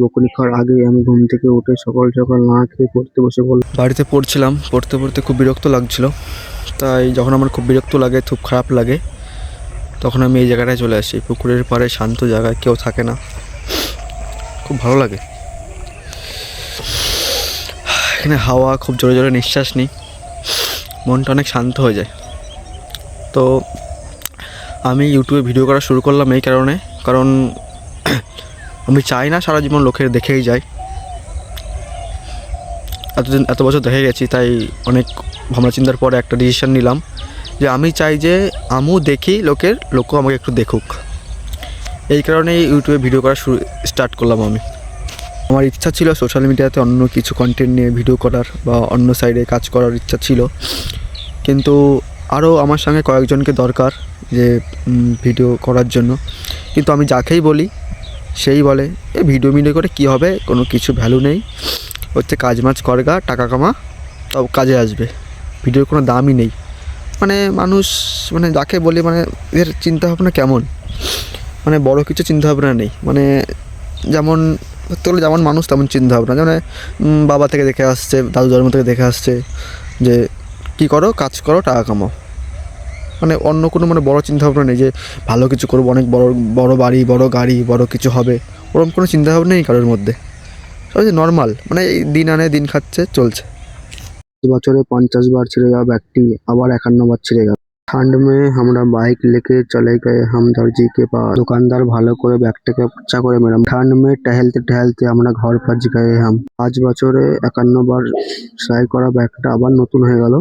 বকুনি খাওয়ার আগে আমি ঘুম থেকে উঠে সকাল সকাল না খেয়ে পড়তে বসে পড়লাম। বাড়িতে পড়ছিলাম, পড়তে পড়তে খুব বিরক্ত লাগছিল। তাই যখন আমার খুব বিরক্ত লাগে, খুব খারাপ লাগে, তখন আমি এই জায়গাটায় চলে আসি। পুকুরের পাড়ে শান্ত জায়গায়, কেউ থাকে না, খুব ভালো লাগে। এখানে হাওয়া, খুব জোরে জোরে নিঃশ্বাস নিই, মনটা অনেক শান্ত হয়ে যায়। তো আমি ইউটিউবে ভিডিও করা শুরু করলাম এই কারণে, কারণ আমি চাই না সারা জীবন লোকের দেখেই যায়। এত বছর দেখে গেছি, তাই অনেক ভাবনা চিন্তার পরে একটা ডিসিশন নিলাম যে আমি চাই যে আমিও দেখি লোকও আমাকে একটু দেখুক। এই কারণেই ইউটিউবে ভিডিও করা স্টার্ট করলাম আমি। আমার ইচ্ছা ছিল সোশ্যাল মিডিয়াতে অন্য কিছু কন্টেন্ট নিয়ে ভিডিও করার বা অন্য সাইডে কাজ করার ইচ্ছা ছিল, কিন্তু আরও আমার সঙ্গে কয়েকজনকে দরকার যে ভিডিও করার জন্য। কিন্তু আমি যাকেই বলি সেই বলে এ ভিডিও করে কী হবে, কোনো কিছু ভ্যালু নেই, হচ্ছে কাজ মাজ করগা, টাকা কামা, সব কাজে আসবে, ভিডিওর কোনো দামই নেই। মানে মানুষ, মানে যাকে বলি, মানে এর চিন্তাভাবনা কেমন, মানে বড় কিছু চিন্তাভাবনা নেই। মানে যেমন ধরতে গেলে যেমন মানুষ তেমন চিন্তাভাবনা, যেমন বাবা থেকে দেখে আসছে, দাদু জন্ম থেকে দেখে আসছে যে কী করো, কাজ করো, টাকা কামাও। মানে অন্য কোনো মানে বড়ো চিন্তাভাবনা নেই যে ভালো কিছু করবো, অনেক বড় বড় বাড়ি, বড় গাড়ি, বড় কিছু হবে, ওরকম কোনো চিন্তাভাবনা নেই কারোর মধ্যে। সব নর্মাল, মানে এই দিন আনে দিন খাচ্ছে, চলছে। বছরে 50 बार छिड़े गया बैगटी, আবার 51 বার ছিঁড়ে গেল। ठंड में আমরা বাইক लेके चले गए हम दर्जी के पास। দোকানদার ভালো করে ব্যাগটাকে পোঁছা করে মেলাম। ठंड में टहलते टहलते আমরা ঘর পৌঁছ गए हम। 5 বছরে 51 বার সেলাই করা ব্যাগটা আবার নতুন হয়ে গেল।